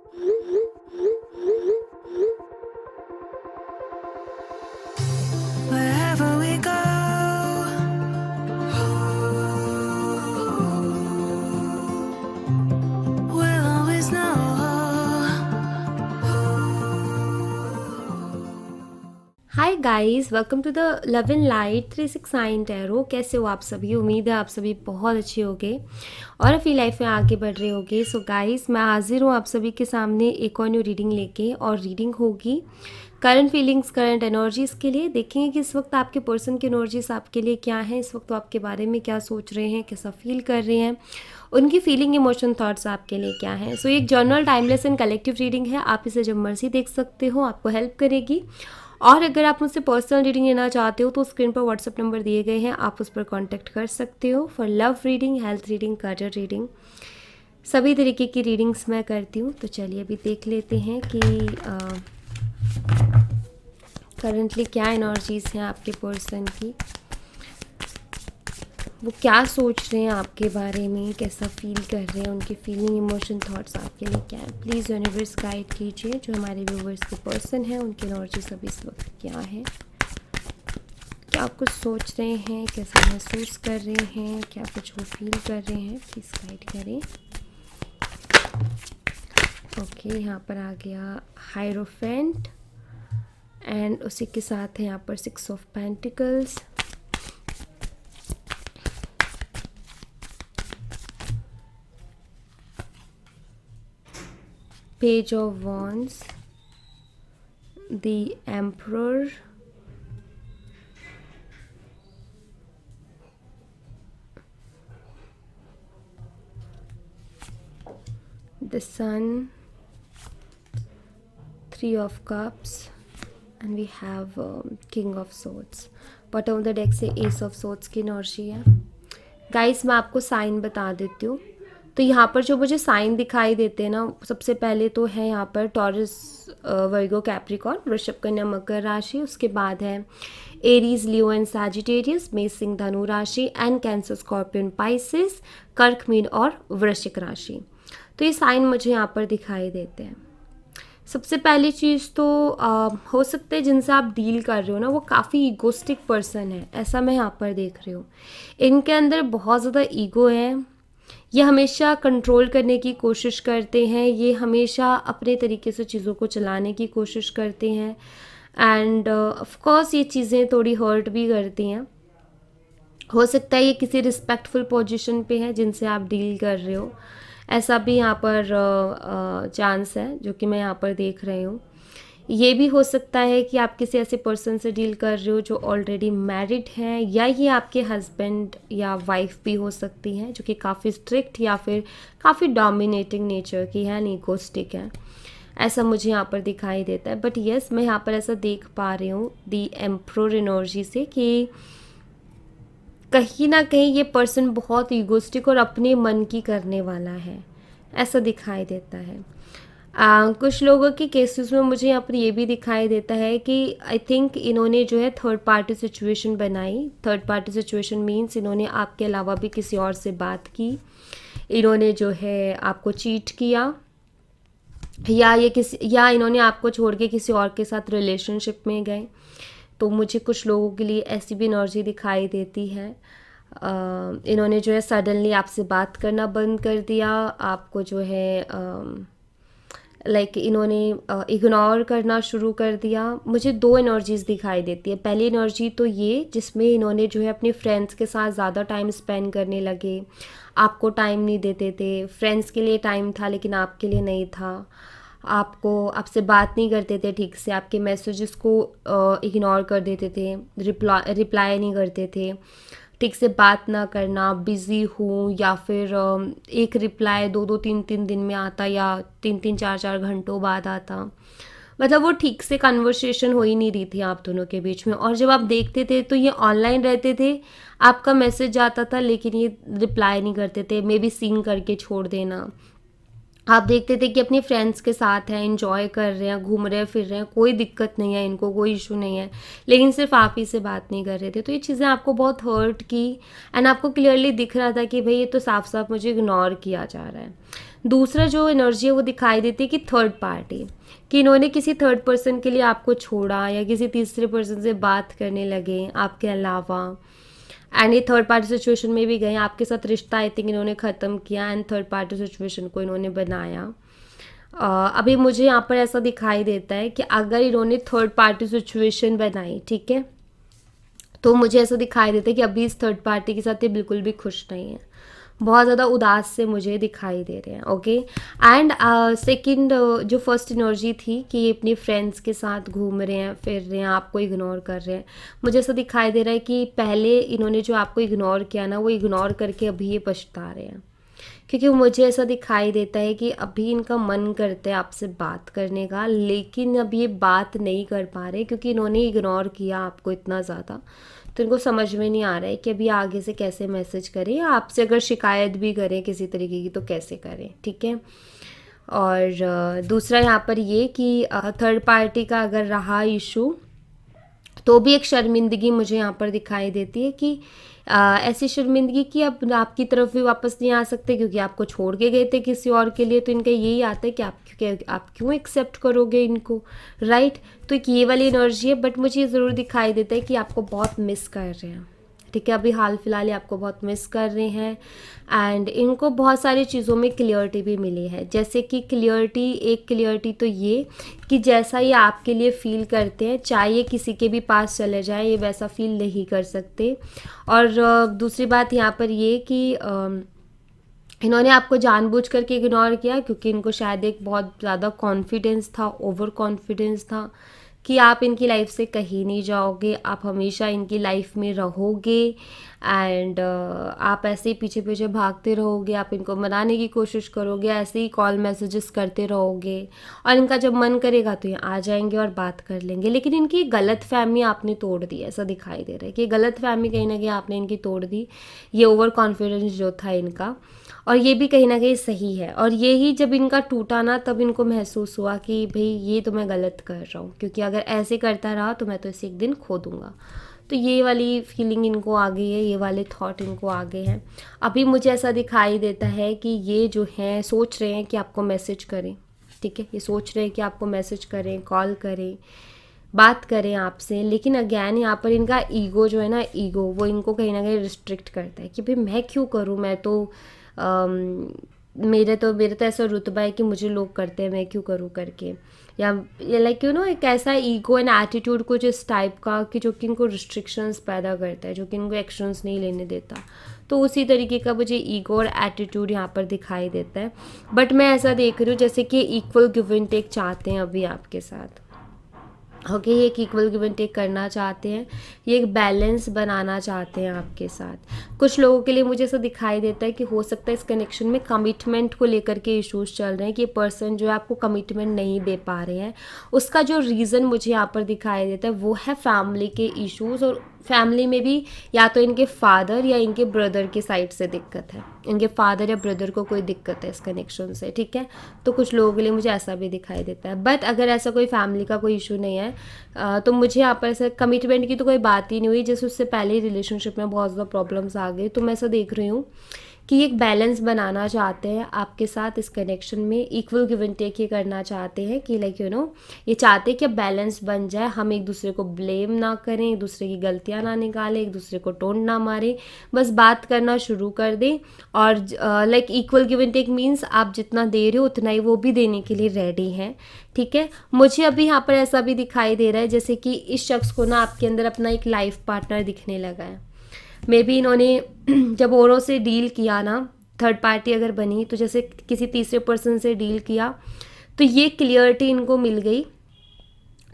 Wherever we go, we'll always know. Hi guys, welcome to the love and light 369 tarot. कैसे हो आप सभी? उम्मीद है आप सभी बहुत अच्छे होंगे और अपनी लाइफ में आगे बढ़ रहे होंगे। सो गाइस, मैं हाजिर हूँ आप सभी के सामने एक और न्यू रीडिंग लेके, और रीडिंग होगी करंट फीलिंग्स, करंट एनर्जीज़ के लिए। देखेंगे कि इस वक्त आपके पर्सन की एनर्जीज आपके लिए क्या है, इस वक्त वो आपके बारे में क्या सोच रहे हैं, कैसा फील कर रहे हैं, उनकी फीलिंग, इमोशन, थॉट्स आपके लिए क्या है। सो ये एक journal, timeless and collective reading है। आप इसे जब मर्जी देख सकते हो, आपको हेल्प करेगी। और अगर आप मुझसे पर्सनल रीडिंग लेना चाहते हो तो स्क्रीन पर व्हाट्सअप नंबर दिए गए हैं, आप उस पर कांटेक्ट कर सकते हो for love reading, health reading, career reading, सभी तरीके की रीडिंग्स मैं करती हूँ। तो चलिए अभी देख लेते हैं कि करंटली क्या एनर्जीज़ हैं आपके पर्सन की, वो क्या सोच रहे हैं आपके बारे में, कैसा फील कर रहे हैं, उनकी फीलिंग, इमोशन, थॉट्स आपके लिए क्या है। प्लीज़ यूनिवर्स गाइड कीजिए। जो हमारे व्यूवर्स के पर्सन हैं उनकी एनर्जी सब इस वक्त क्या है, क्या कुछ सोच रहे हैं, कैसा महसूस कर रहे हैं, क्या कुछ वो फील कर रहे हैं, प्लीज़ गाइड करें। ओके, यहाँ पर आ गया हायरोफेंट एंड उसी के साथ है यहाँ पर 6 of pentacles, Page of Wands, the Emperor, the Sun, 3 of Cups, and we have King of Swords. Bottom of the deck से एस ऑफ सोर्ड्स की एनर्जी है। गाइस, मैं आपको साइन बता देती हूँ। तो यहाँ पर जो मुझे साइन दिखाई देते हैं ना, सबसे पहले तो है यहाँ पर टॉरस, वर्गो, कैप्रिकॉर्न, वृषभ, कन्या, मकर राशि। उसके बाद है एरीज, लियो एंड सैजिटेरियस, मेष, सिंह, धनु राशि, एंड कैंसर, स्कॉर्पियन, पाइसेस, कर्क, मीन और वृश्चिक राशि। तो ये साइन मुझे यहाँ पर दिखाई देते हैं। सबसे पहली चीज़ तो हो सकता है जिनसे आप डील कर रहे हो ना, वो काफ़ी ईगोस्टिक पर्सन है, ऐसा मैं यहाँ पर देख रही हूँ। इनके अंदर बहुत ज़्यादा ईगो है, ये हमेशा कंट्रोल करने की कोशिश करते हैं, ये हमेशा अपने तरीके से चीज़ों को चलाने की कोशिश करते हैं, एंड ऑफ कोर्स ये चीज़ें थोड़ी हर्ट भी करती हैं। हो सकता है ये किसी रिस्पेक्टफुल पोजीशन पे है जिनसे आप डील कर रहे हो, ऐसा भी यहाँ पर चांस है जो कि मैं यहाँ पर देख रही हूँ। ये भी हो सकता है कि आप किसी ऐसे पर्सन से डील कर रहे हो जो ऑलरेडी मैरिड हैं, या ये आपके हस्बैंड या वाइफ भी हो सकती हैं जो कि काफ़ी स्ट्रिक्ट या फिर काफ़ी डोमिनेटिंग नेचर की है, इगोस्टिक है, ऐसा मुझे यहाँ पर दिखाई देता है। बट यस, मैं यहाँ पर ऐसा देख पा रही हूँ दी एम्परर एनर्जी से कि कहीं ना कहीं ये पर्सन बहुत ईगोस्टिक और अपने मन की करने वाला है, ऐसा दिखाई देता है। कुछ लोगों के केसेस में मुझे यहाँ पर ये भी दिखाई देता है कि आई थिंक इन्होंने जो है थर्ड पार्टी सिचुएशन बनाई। थर्ड पार्टी सिचुएशन मीन्स इन्होंने आपके अलावा भी किसी और से बात की, इन्होंने जो है आपको चीट किया, या इन्होंने आपको छोड़ के किसी और के साथ रिलेशनशिप में गए। तो मुझे कुछ लोगों के लिए ऐसी भी एनर्जी दिखाई देती है। इन्होंने जो है सडनली आपसे बात करना बंद कर दिया, आपको जो है लाइक इन्होंने इग्नोर करना शुरू कर दिया। मुझे 2 एनर्जीज़ दिखाई देती है। पहली एनर्जी तो ये जिसमें इन्होंने जो है अपने फ्रेंड्स के साथ ज़्यादा टाइम स्पेंड करने लगे, आपको टाइम नहीं देते थे। फ्रेंड्स के लिए टाइम था लेकिन आपके लिए नहीं था, आपसे बात नहीं करते थे ठीक से, आपके मैसेजेस को इग्नोर कर देते थे, रिप्लाई नहीं करते थे, ठीक से बात ना करना, बिज़ी हूँ, या फिर एक रिप्लाई 2-2 3-3 दिन में आता, या 3-3 4-4 घंटों बाद आता। मतलब वो ठीक से कन्वर्सेशन हो ही नहीं रही थी आप दोनों के बीच में। और जब आप देखते थे तो ये ऑनलाइन रहते थे, आपका मैसेज आता था लेकिन ये रिप्लाई नहीं करते थे, मे बी सीन करके छोड़ देना। आप देखते थे कि अपने फ्रेंड्स के साथ हैं, एंजॉय कर रहे हैं, घूम रहे हैं, फिर रहे हैं, कोई दिक्कत नहीं है इनको, कोई इशू नहीं है, लेकिन सिर्फ आप ही से बात नहीं कर रहे थे। तो ये चीज़ें आपको बहुत हर्ट की, एंड आपको क्लियरली दिख रहा था कि भाई ये तो साफ साफ मुझे इग्नोर किया जा रहा है। दूसरा जो एनर्जी है वो दिखाई देती है कि थर्ड पार्टी, कि इन्होंने किसी थर्ड पर्सन के लिए आपको छोड़ा या किसी तीसरे पर्सन से बात करने लगे आपके अलावा, एंड ये थर्ड पार्टी सिचुएशन में भी गए, आपके साथ रिश्ता आई थिंक इन्होंने ख़त्म किया एंड थर्ड पार्टी सिचुएशन को इन्होंने बनाया। अभी मुझे यहाँ पर ऐसा दिखाई देता है कि अगर इन्होंने थर्ड पार्टी सिचुएशन बनाई, ठीक है, तो मुझे ऐसा दिखाई देता है कि अभी इस थर्ड पार्टी के साथ ये बिल्कुल भी खुश नहीं है, बहुत ज़्यादा उदास से मुझे दिखाई दे रहे हैं। ओके, एंड सेकंड जो फर्स्ट एनर्जी थी कि ये अपनी फ्रेंड्स के साथ घूम रहे हैं, फिर रहे हैं, आपको इग्नोर कर रहे हैं, मुझे ऐसा दिखाई दे रहा है कि पहले इन्होंने जो आपको इग्नोर किया ना, वो इग्नोर करके अभी ये पछता रहे हैं, क्योंकि मुझे ऐसा दिखाई देता है कि अभी इनका मन करता है आपसे बात करने का, लेकिन अब ये बात नहीं कर पा रहे क्योंकि इन्होंने इग्नोर किया आपको इतना ज़्यादा, तो इनको समझ में नहीं आ रहा है कि अभी आगे से कैसे मैसेज करें, या आपसे अगर शिकायत भी करें किसी तरीके की तो कैसे करें, ठीक है। और दूसरा यहाँ पर ये कि थर्ड पार्टी का अगर रहा इशू, तो भी एक शर्मिंदगी मुझे यहाँ पर दिखाई देती है कि ऐसी शर्मिंदगी कि अब आपकी तरफ भी वापस नहीं आ सकते क्योंकि आपको छोड़ के गए थे किसी और के लिए, तो इनका यही आता है कि आप क्यों एक्सेप्ट करोगे इनको, राइट। तो एक ये वाली एनर्जी है, बट मुझे ये ज़रूर दिखाई देता है कि आपको बहुत मिस कर रहे हैं, ठीक है, अभी हाल फिलहाल आपको बहुत मिस कर रहे हैं, एंड इनको बहुत सारी चीज़ों में क्लियरिटी भी मिली है। जैसे कि क्लियरिटी तो ये कि जैसा ये आपके लिए फ़ील करते हैं, चाहे ये किसी के भी पास चले जाए, ये वैसा फ़ील नहीं कर सकते। और दूसरी बात यहाँ पर ये कि इन्होंने आपको जानबूझ करके इग्नोर किया क्योंकि इनको शायद एक बहुत ज़्यादा कॉन्फिडेंस था, ओवर कॉन्फिडेंस था कि आप इनकी लाइफ से कहीं नहीं जाओगे, आप हमेशा इनकी लाइफ में रहोगे, एंड आप ऐसे ही पीछे पीछे भागते रहोगे, आप इनको मनाने की कोशिश करोगे, ऐसे ही कॉल मैसेजेस करते रहोगे, और इनका जब मन करेगा तो ये आ जाएंगे और बात कर लेंगे। लेकिन इनकी गलत फहमी आपने तोड़ दी, ऐसा दिखाई दे रहा है कि गलत फहमी कहीं ना कहीं आपने इनकी तोड़ दी, ये ओवर कॉन्फिडेंस जो था इनका, और ये भी कहीं ना कहीं सही है। और ये ही जब इनका टूटा ना, तब इनको महसूस हुआ कि भाई ये तो मैं गलत कर रहा हूँ, क्योंकि अगर ऐसे करता रहा तो मैं तो इसे एक दिन खो दूँगा। तो ये वाली फीलिंग इनको आ गई है, ये वाले थॉट इनको आ गए हैं। अभी मुझे ऐसा दिखाई देता है कि ये जो हैं सोच रहे हैं कि आपको मैसेज करें, ठीक है, ये सोच रहे हैं कि आपको मैसेज करें, कॉल करें, बात करें आपसे, लेकिन अगैन यहाँ पर इनका ईगो जो है ना, ईगो वो इनको कहीं ना कहीं रिस्ट्रिक्ट करता है कि भाई मैं क्यों करूँ, मैं तो मेरे तो ऐसा रुतबा है कि मुझे लोग करते हैं, मैं क्यों करूँ करके, या लाइक यू नो एक ऐसा ईगो एंड एटीट्यूड कुछ इस टाइप का कि जो कि इनको रिस्ट्रिक्शंस पैदा करता है, जो कि इनको एक्शंस नहीं लेने देता। तो उसी तरीके का मुझे ईगो और एटीट्यूड यहाँ पर दिखाई देता है। बट मैं ऐसा देख रही हूँ जैसे कि इक्वल गिव एंड टेक चाहते हैं अभी आपके साथ, ओके, ये एक इक्वल गिव एंड टेक करना चाहते हैं, ये एक बैलेंस बनाना चाहते हैं आपके साथ। कुछ लोगों के लिए मुझे ऐसा दिखाई देता है कि हो सकता है इस कनेक्शन में कमिटमेंट को लेकर के इश्यूज चल रहे हैं, कि ये पर्सन जो है आपको कमिटमेंट नहीं दे पा रहे हैं। उसका जो रीज़न मुझे यहाँ पर दिखाई देता है वो है फैमिली के इश्यूज़, और फैमिली में भी या तो इनके फादर या इनके ब्रदर की साइड से दिक्कत है, इनके फादर या ब्रदर को कोई दिक्कत है इस कनेक्शन से, ठीक है। तो कुछ लोगों के लिए मुझे ऐसा भी दिखाई देता है। बट अगर ऐसा कोई फैमिली का कोई इशू नहीं है, तो मुझे यहाँ पर ऐसा कमिटमेंट की तो कोई बात ही नहीं हुई, जैसे उससे पहले ही रिलेशनशिप में बहुत ज़्यादा प्रॉब्लम्स आ गई। तो मैं ऐसा देख रही हूँ कि एक बैलेंस बनाना चाहते हैं आपके साथ इस कनेक्शन में, इक्वल गिव एंड टेक ये करना चाहते हैं कि लाइक यू नो ये चाहते हैं कि बैलेंस बन जाए, हम एक दूसरे को ब्लेम ना करें, एक दूसरे की गलतियां ना निकालें, एक दूसरे को टोंट ना मारें, बस बात करना शुरू कर दें। और like equal give and take means आप जितना दे रहे हो उतना ही वो भी देने के लिए रेडी हैं, ठीक है। मुझे अभी यहाँ पर ऐसा भी दिखाई दे रहा है जैसे कि इस शख्स को ना आपके अंदर अपना एक लाइफ पार्टनर दिखने लगा है। मे बी इन्होंने जब औरों से डील किया ना, थर्ड पार्टी अगर बनी तो जैसे किसी तीसरे पर्सन से डील किया, तो ये क्लियरिटी इनको मिल गई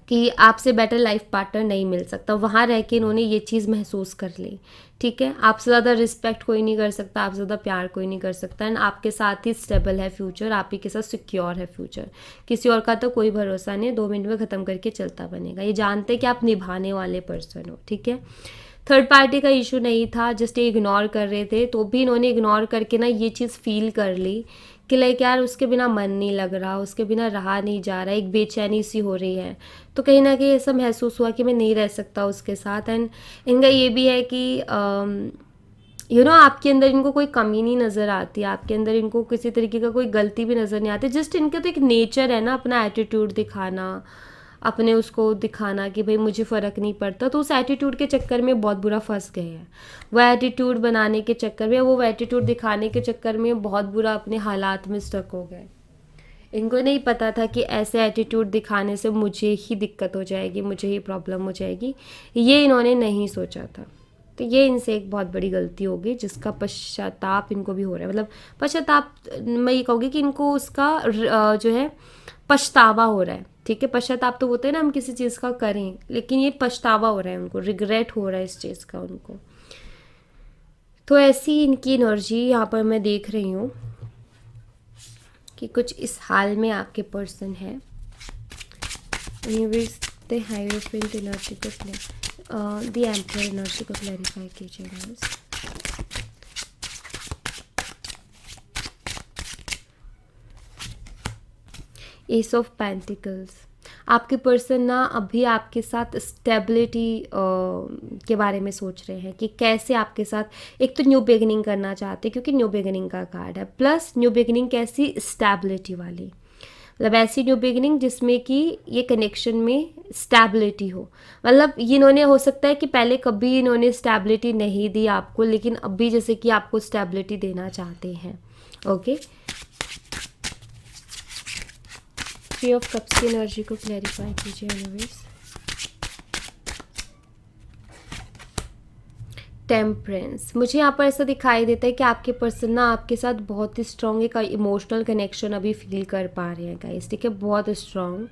कि आपसे बेटर लाइफ पार्टनर नहीं मिल सकता। वहाँ रह के इन्होंने ये चीज़ महसूस कर ली, ठीक है। आपसे ज़्यादा रिस्पेक्ट कोई नहीं कर सकता, आपसे ज़्यादा प्यार कोई नहीं कर सकता, एंड आपके साथ ही स्टेबल है फ्यूचर, आप ही के साथ सिक्योर है फ्यूचर। किसी और का तो कोई भरोसा नहीं, 2 मिनट में ख़त्म करके चलता बनेगा। ये जानते कि आप निभाने वाले पर्सन हो, ठीक है। थर्ड पार्टी का इशू नहीं था, जस्ट ये इग्नोर कर रहे थे, तो भी इन्होंने इग्नोर करके ना ये चीज़ फील कर ली कि लाइक यार उसके बिना मन नहीं लग रहा, उसके बिना रहा नहीं जा रहा, एक बेचैनी सी हो रही है। तो कहीं ना कहीं ऐसा महसूस हुआ कि मैं नहीं रह सकता उसके साथ। एंड इनका ये भी है कि आपके अंदर इनको कोई कमी नहीं नज़र आती, आपके अंदर इनको किसी तरीके का कोई गलती भी नज़र नहीं आती। जस्ट इनका तो एक नेचर है ना, अपना एटीट्यूड दिखाना, अपने उसको दिखाना कि भाई मुझे फ़र्क नहीं पड़ता। तो उस एटीट्यूड के चक्कर में बहुत बुरा फंस गए हैं। वो एटीट्यूड बनाने के चक्कर में, वो एटीट्यूड दिखाने के चक्कर में बहुत बुरा अपने हालात में स्टक हो गए। इनको नहीं पता था कि ऐसे एटीट्यूड दिखाने से मुझे ही दिक्कत हो जाएगी, मुझे ही प्रॉब्लम हो जाएगी। ये इन्होंने नहीं सोचा था। तो ये इनसे एक बहुत बड़ी गलती हो गई, जिसका पश्चाताप इनको भी हो रहा है। मतलब पश्चाताप, मैं ये कहूँगी कि इनको उसका जो है पछतावा हो रहा है। ठीक है, पश्चाताप तो होता है ना, हम किसी चीज़ का करें, लेकिन ये पछतावा हो रहा है उनको, रिग्रेट हो रहा है इस चीज़ का उनको। तो ऐसी इनकी एनर्जी यहाँ पर मैं देख रही हूँ कि कुछ इस हाल में आपके पर्सन है। हाइरोफेंट एनर्जी को द एम्परर एनर्जी को क्लैरिफाई कीजिए गाइस। एस ऑफ पेंटिकल्स, आपके पर्सन ना अभी आपके साथ स्टेबिलिटी के बारे में सोच रहे हैं कि कैसे आपके साथ एक तो न्यू बिगिनिंग करना चाहते हैं, क्योंकि न्यू बिगिनिंग का कार्ड है। प्लस न्यू बिगिनिंग कैसी, स्टेबिलिटी वाली, मतलब ऐसी न्यू बिगिनिंग जिसमें कि ये कनेक्शन में स्टेबिलिटी हो। मतलब ये इन्होंने, हो सकता है कि पहले कभी इन्होंने स्टेबिलिटी नहीं दी आपको, लेकिन अभी जैसे कि आपको स्टेबिलिटी देना चाहते हैं। ओके, थ्री ऑफ कप्स की एनर्जी को क्लैरिफाई कीजिए यूनिवर्स। टेम्परेंस, मुझे यहाँ पर ऐसा दिखाई देता है कि आपके पर्सन ना आपके साथ बहुत ही स्ट्रॉन्ग एक इमोशनल कनेक्शन अभी फील कर पा रहे हैं गाइस। ठीक है, बहुत स्ट्रॉन्ग,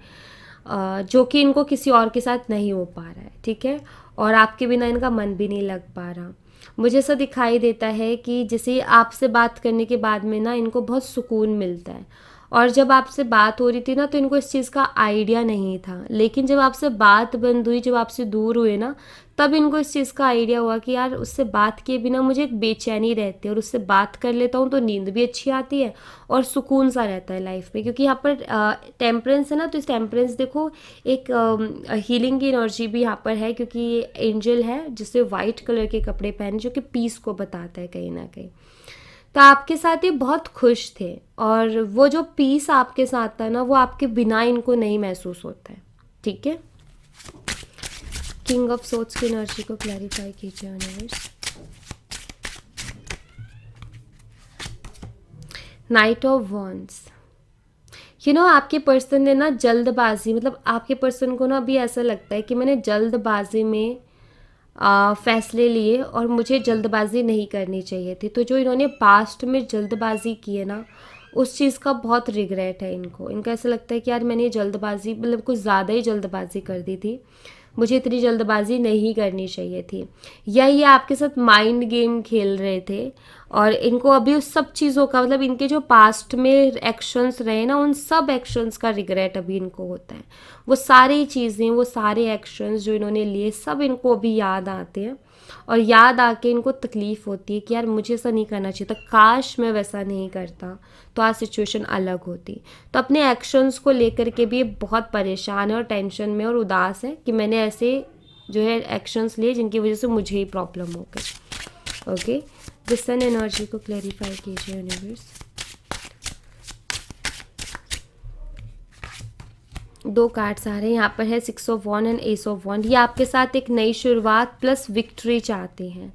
जो कि इनको किसी और के साथ नहीं हो पा रहा है। ठीक है, और आपके बिना इनका मन भी नहीं लग पा रहा। मुझे ऐसा दिखाई देता है कि जैसे आपसे बात करने के बाद में ना इनको बहुत सुकून मिलता है। और जब आपसे बात हो रही थी ना, तो इनको इस चीज़ का आइडिया नहीं था, लेकिन जब आपसे बात बंद हुई, जब आपसे दूर हुए ना, तब इनको इस चीज़ का आइडिया हुआ कि यार उससे बात किए बिना मुझे एक बेचैनी रहती है, और उससे बात कर लेता हूँ तो नींद भी अच्छी आती है और सुकून सा रहता है लाइफ में। क्योंकि यहाँ पर टेम्परेंस है ना, तो इस टेम्परेंस देखो एक हीलिंग की एनर्जी भी यहाँ पर है, क्योंकि ये एंजल है जिससे वाइट कलर के कपड़े पहने, जो कि पीस को बताता है कहीं ना कहीं। तो आपके साथ ये बहुत खुश थे, और वो जो पीस आपके साथ था ना, वो आपके बिना इनको नहीं महसूस होता है। ठीक है, किंग ऑफ सोर्ड्स की एनर्जी को क्लैरिफाई कीजिए यूनिवर्स। नाइट ऑफ वॉन्ड्स, आपके पर्सन ने ना जल्दबाजी, मतलब आपके पर्सन को ना अभी ऐसा लगता है कि मैंने जल्दबाजी में फैसले लिए और मुझे जल्दबाजी नहीं करनी चाहिए थी। तो जो इन्होंने पास्ट में जल्दबाजी की है ना, उस चीज़ का बहुत रिग्रेट है इनको। इनका ऐसा लगता है कि यार मैंने जल्दबाजी, मतलब कुछ ज़्यादा ही जल्दबाजी कर दी थी, मुझे इतनी जल्दबाजी नहीं करनी चाहिए थी। या ये आपके साथ माइंड गेम खेल रहे थे, और इनको अभी उस सब चीज़ों का, मतलब इनके जो पास्ट में एक्शंस रहे ना, उन सब एक्शंस का रिग्रेट अभी इनको होता है। वो सारी चीज़ें, वो सारे एक्शंस जो इन्होंने लिए, सब इनको अभी याद आते हैं, और याद आके इनको तकलीफ़ होती है कि यार मुझे ऐसा नहीं करना चाहिए था, काश मैं वैसा नहीं करता तो आज सिचुएशन अलग होती। तो अपने एक्शंस को लेकर के भी ये बहुत परेशान है और टेंशन में और उदास है कि मैंने ऐसे जो है एक्शंस लिए जिनकी वजह से मुझे ही प्रॉब्लम हो गई। ओके, द सन एनर्जी को क्लैरिफाई कीजिए यूनिवर्स। दो कार्ड्स आ रहे हैं यहाँ पर, है six of wand and ace of wand. ये आपके साथ एक नई शुरुआत प्लस विक्ट्री चाहते हैं।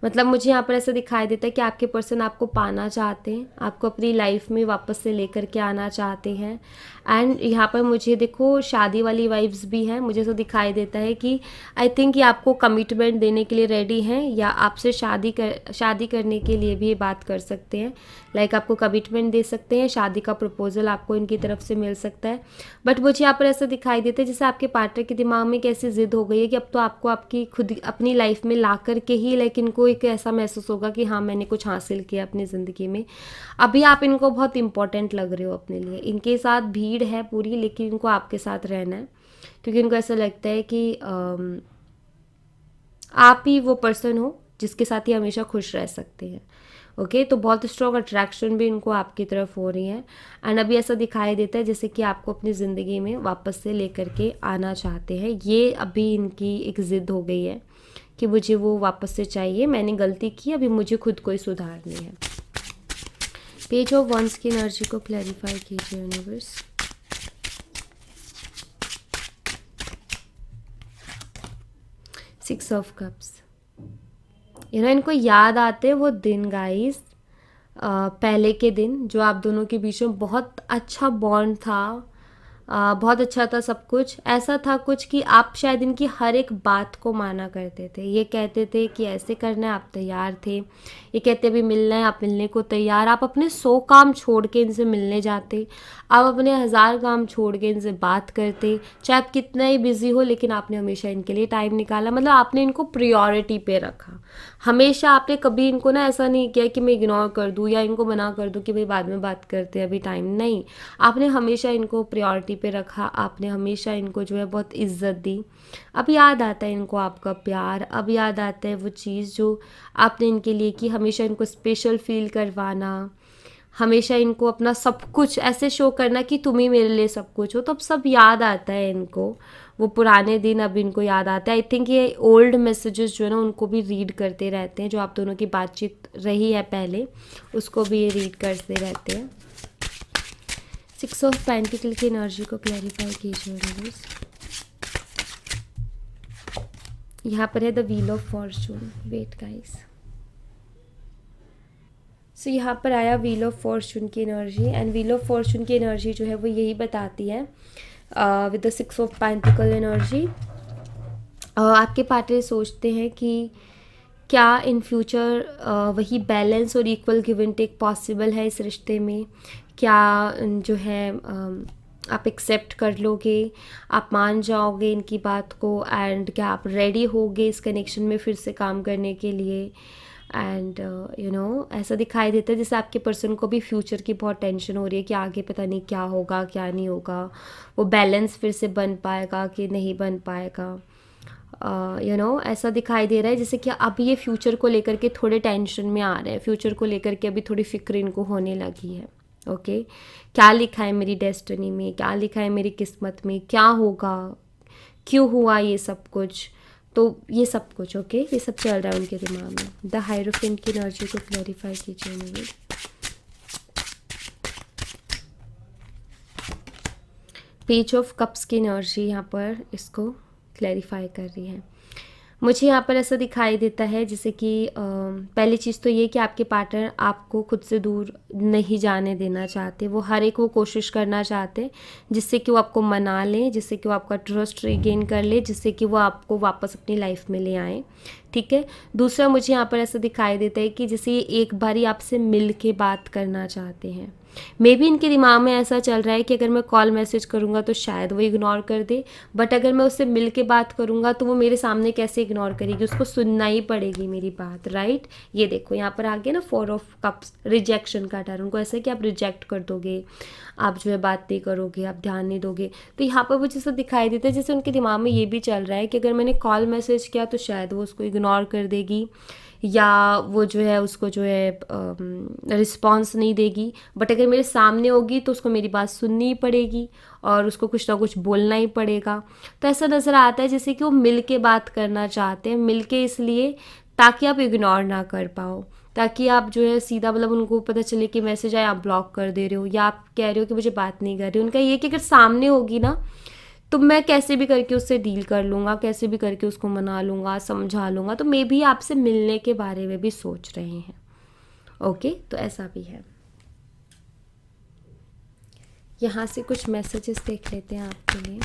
मतलब मुझे यहाँ पर ऐसा दिखाई देता है कि आपके पर्सन आपको पाना चाहते हैं, आपको अपनी लाइफ में वापस से लेकर के आना चाहते हैं। एंड यहाँ पर मुझे देखो शादी वाली वाइब्स भी हैं। मुझे ऐसा दिखाई देता है कि आई थिंक ये आपको कमिटमेंट देने के लिए रेडी हैं, या आपसे शादी करने के लिए भी ये बात कर सकते हैं। लाइक आपको कमिटमेंट दे सकते हैं, शादी का प्रपोजल आपको इनकी तरफ से मिल सकता है। बट मुझे यहाँ पर ऐसा दिखाई देता है जैसे आपके पार्टनर के दिमाग में कैसी जिद हो गई है कि अब तो आपको आपकी खुद अपनी लाइफ में ला करके ही, लाइक इनको एक ऐसा महसूस होगा कि हाँ मैंने कुछ हासिल किया अपनी ज़िंदगी में। अभी आप इनको बहुत इंपॉर्टेंट लग रहे हो अपने लिए। इनके साथ भीड़ है पूरी, लेकिन इनको आपके साथ रहना है, क्योंकि इनको ऐसा लगता है कि आप ही वो पर्सन हो जिसके साथ ही हमेशा खुश रह सकते हैं। ओके, तो बहुत स्ट्रॉन्ग अट्रैक्शन भी इनको आपकी तरफ हो रही है। एंड अभी ऐसा दिखाई देता है जैसे कि आपको अपनी ज़िंदगी में वापस से लेकर के आना चाहते हैं। ये अभी इनकी एक ज़िद हो गई है कि मुझे वो वापस से चाहिए, मैंने गलती की, अभी मुझे खुद को ही सुधारनी है। पेज ऑफ वंस की एनर्जी को क्लैरिफाई कीजिए यूनिवर्स। सिक्स ऑफ कप्स, इनको याद आते वो दिन गाइस, पहले के दिन जो आप दोनों के बीच में बहुत अच्छा बॉन्ड था, बहुत अच्छा था सब कुछ। ऐसा था कुछ कि आप शायद इनकी हर एक बात को माना करते थे। ये कहते थे कि ऐसे करना है, आप तैयार थे। ये कहते अभी मिलना है, आप मिलने को तैयार। आप अपने 100 काम छोड़ के इनसे मिलने जाते, आप अपने 1000 काम छोड़ के इनसे बात करते, चाहे आप कितना ही बिजी हो, लेकिन आपने हमेशा इनके लिए टाइम निकाला। मतलब आपने इनको प्रायोरिटी पे रखा हमेशा। आपने कभी इनको ना ऐसा नहीं किया कि मैं इग्नोर कर दूँ या इनको मना कर दूँ कि भाई बाद में बात करते हैं, अभी टाइम नहीं। आपने हमेशा इनको प्रायोरिटी पे रखा, आपने हमेशा इनको जो है बहुत इज्जत दी। अब याद आता है इनको आपका प्यार, अब याद आता है वो चीज़ जो आपने इनके लिए की, हमेशा इनको स्पेशल फील करवाना, हमेशा इनको अपना सब कुछ ऐसे शो करना कि तुम ही मेरे लिए सब कुछ हो। तो अब सब याद आता है इनको, वो पुराने दिन अब इनको याद आता है। आई थिंक ये ओल्ड मैसेजेस जो है ना उनको भी रीड करते रहते हैं, जो आप दोनों की बातचीत रही है पहले उसको भी ये रीड करते रहते हैं। सिक्स ऑफ पेंटिकल की एनर्जी को क्लैरिफाई कीजिए। यहाँ पर है the wheel of fortune. Wait guys, so यहाँ पर आया व्हील ऑफ फॉर्चून की energy, and wheel of fortune की एनर्जी जो है वो यही बताती है with the six of pentacle energy. आपके पार्टनर सोचते हैं कि क्या इन फ्यूचर वही बैलेंस और equal give and take possible है इस रिश्ते में। क्या जो है आप एक्सेप्ट कर लोगे, आप मान जाओगे इनकी बात को, एंड क्या आप रेडी होगे इस कनेक्शन में फिर से काम करने के लिए। एंड ऐसा दिखाई देता है जैसे आपके पर्सन को भी फ्यूचर की बहुत टेंशन हो रही है कि आगे पता नहीं क्या होगा क्या नहीं होगा, वो बैलेंस फिर से बन पाएगा कि नहीं बन पाएगा। ऐसा दिखाई दे रहा है जैसे कि अब ये फ्यूचर को लेकर के थोड़े टेंशन में आ रहे हैं, फ्यूचर को लेकर के अभी थोड़ी फिक्र इनको होने लगी है। ओके क्या लिखा है मेरी डेस्टिनी में, क्या लिखा है मेरी किस्मत में, क्या होगा, क्यों हुआ ये सब कुछ। तो ये सब कुछ ये सब चल रहा है उनके दिमाग में। द हायरोफेंट की एनर्जी को क्लैरिफाई कीजिए मुझे। पेज ऑफ कप्स की एनर्जी यहाँ पर इसको क्लैरिफाई कर रही है। मुझे यहाँ पर ऐसा दिखाई देता है जैसे कि पहली चीज़ तो ये कि आपके पार्टनर आपको खुद से दूर नहीं जाने देना चाहते। वो हर एक वो कोशिश करना चाहते हैं जिससे कि वो आपको मना लें, जिससे कि वो आपका ट्रस्ट रीगेन कर ले, जिससे कि वो आपको वापस अपनी लाइफ में ले आएँ। ठीक है। दूसरा मुझे यहाँ पर ऐसा दिखाई देता है कि जैसे ये एक बारी आपसे मिल के बात करना चाहते हैं। मे बी इनके दिमाग में ऐसा चल रहा है कि अगर मैं कॉल मैसेज करूँगा तो शायद वो इग्नोर कर दे, बट अगर मैं उससे मिल के बात करूँगा तो वो मेरे सामने कैसे इग्नोर करेगी, उसको सुनना ही पड़ेगी मेरी बात, राइट। ये देखो यहाँ पर आगे ना 4 ऑफ कप्स, रिजेक्शन का टर्न। उनको ऐसा है कि आप रिजेक्ट कर दोगे, आप जो है बात नहीं करोगे, आप ध्यान नहीं दोगे। तो यहाँ पर मुझे ऐसा दिखाई देता है जैसे उनके दिमाग में ये भी चल रहा है कि अगर मैंने कॉल मैसेज किया तो शायद वो उसको इग्नोर कर देगी, या वो जो है उसको जो है रिस्पॉन्स नहीं देगी। बट अगर मेरे सामने होगी तो उसको मेरी बात सुननी ही पड़ेगी और उसको कुछ ना कुछ बोलना ही पड़ेगा। तो ऐसा नज़र आता है जैसे कि वो मिल के बात करना चाहते हैं, मिल के इसलिए ताकि आप इग्नोर ना कर पाओ, ताकि आप जो है सीधा मतलब उनको पता चले कि मैसेज आया आप ब्लॉक कर दे रहे हो, या आप कह रहे हो कि मुझे बात नहीं कर रही। उनका ये कि अगर सामने होगी ना तो मैं कैसे भी करके उससे डील कर लूँगा, कैसे भी करके उसको मना लूँगा, समझा लूँगा। तो मे भी आपसे मिलने के बारे में भी सोच रहे हैं। ओके तो ऐसा भी है। यहाँ से कुछ मैसेजेस देख लेते हैं आपके लिए।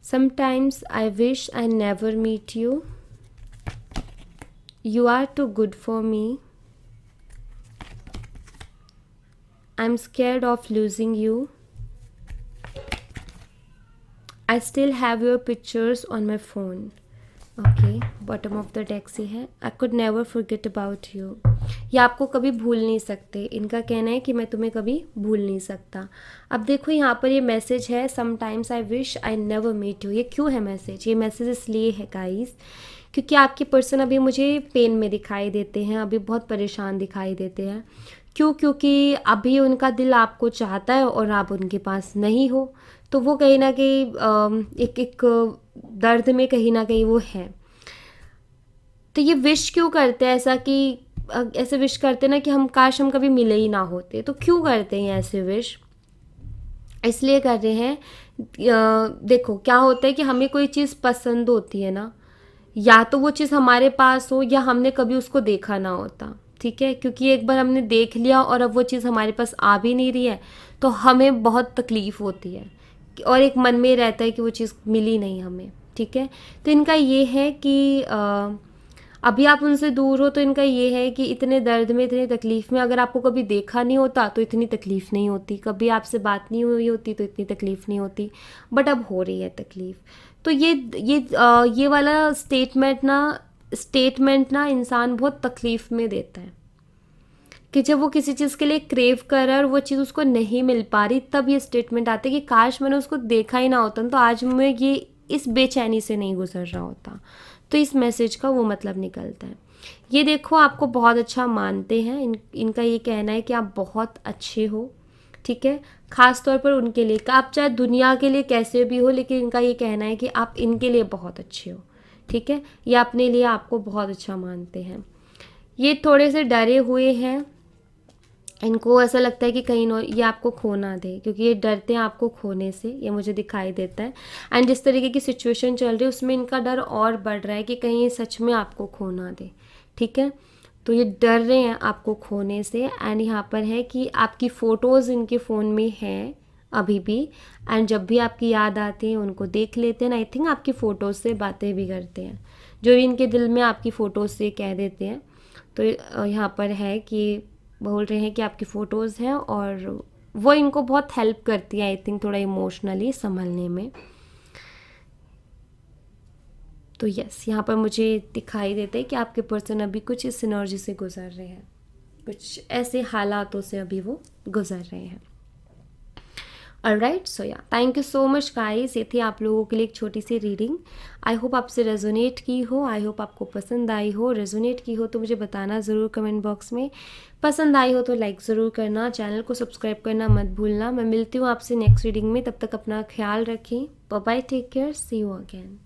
Sometimes I wish I never meet you. You are too good for me. I'm scared of losing you. I still have your pictures on my phone. Okay, bottom of the deck से है I could never forget about you. ये आपको कभी भूल नहीं सकते। इनका कहना है कि मैं तुम्हें कभी भूल नहीं सकता। अब देखो यहाँ पर ये मैसेज है, sometimes I wish I never meet you. ये क्यों है मैसेज? ये मैसेज इसलिए है गाइस क्योंकि आपके पर्सन अभी मुझे पेन में दिखाई देते हैं, अभी बहुत परेशान दिखाई देते हैं। क्यों? क्योंकि अभी उनका दिल आपको चाहता है और आप उनके पास नहीं हो, तो वो कहीं ना कहीं एक दर्द में कहीं ना कहीं वो है। तो ये विश क्यों करते हैं ऐसा कि ऐसे विश करते ना कि हम काश हम कभी मिले ही ना होते। तो क्यों करते हैं ऐसे विश? इसलिए कर रहे हैं, देखो क्या होता है कि हमें कोई चीज़ पसंद होती है ना, या तो वो चीज़ हमारे पास हो या हमने कभी उसको देखा ना होता, ठीक है। क्योंकि एक बार हमने देख लिया और अब वो चीज़ हमारे पास आ भी नहीं रही है तो हमें बहुत तकलीफ़ होती है और एक मन में रहता है कि वो चीज़ मिली नहीं हमें, ठीक है। तो इनका ये है कि अभी आप उनसे दूर हो, तो इनका ये है कि इतने दर्द में, इतनी तकलीफ़ में, अगर आपको कभी देखा नहीं होता तो इतनी तकलीफ़ नहीं होती, कभी आपसे बात नहीं हुई होती तो इतनी तकलीफ़ नहीं होती, बट अब हो रही है तकलीफ़। तो ये वाला स्टेटमेंट ना इंसान बहुत तकलीफ़ में देता है कि जब वो किसी चीज़ के लिए क्रेव कर रहा है और वो चीज़ उसको नहीं मिल पा रही, तब ये स्टेटमेंट आते हैं कि काश मैंने उसको देखा ही ना होता तो आज मैं ये इस बेचैनी से नहीं गुजर रहा होता। तो इस मैसेज का वो मतलब निकलता है। ये देखो आपको बहुत अच्छा मानते हैं, इनका ये कहना है कि आप बहुत अच्छे हो, ठीक है। ख़ास तौर पर उनके लिए, आप चाहे दुनिया के लिए कैसे भी हो, लेकिन इनका ये कहना है कि आप इनके लिए बहुत अच्छे हो, ठीक है। ये अपने लिए आपको बहुत अच्छा मानते हैं। ये थोड़े से डरे हुए हैं, इनको ऐसा लगता है कि कहीं ये आपको खो ना दे, क्योंकि ये डरते हैं आपको खोने से, ये मुझे दिखाई देता है। एंड जिस तरीके की सिचुएशन चल रही है उसमें इनका डर और बढ़ रहा है कि कहीं ये सच में आपको खो ना दे, ठीक है। तो ये डर रहे हैं आपको खोने से। एंड यहाँ पर है कि आपकी फ़ोटोज़ इनके फ़ोन में हैं अभी भी, एंड जब भी आपकी याद आती है उनको देख लेते हैं। आई थिंक आपकी फ़ोटोज़ से बातें भी करते हैं, जो इनके दिल में आपकी फ़ोटोज़ से कह देते हैं। तो यहाँ पर है कि बोल रहे हैं कि आपकी फ़ोटोज़ हैं और वो इनको बहुत हेल्प करती है, आई थिंक थोड़ा इमोशनली संभलने में। तो यस, यहाँ पर मुझे दिखाई देता है कि आपके पर्सन अभी कुछ इस एनर्जी से गुजर रहे हैं, कुछ ऐसे हालातों से अभी वो गुजर रहे हैं। ऑलराइट, सो या thank you so much guys. ये थी आप लोगों के लिए एक छोटी सी रीडिंग। आई होप आपसे रेजोनेट की हो, आई होप आपको पसंद आई हो। रेजोनेट की हो तो मुझे बताना ज़रूर कमेंट बॉक्स में। पसंद आई हो तो लाइक ज़रूर करना, चैनल को सब्सक्राइब करना मत भूलना। मैं मिलती हूँ आपसे नेक्स्ट रीडिंग में, तब तक अपना ख्याल रखें। Bye bye, take care, see you again.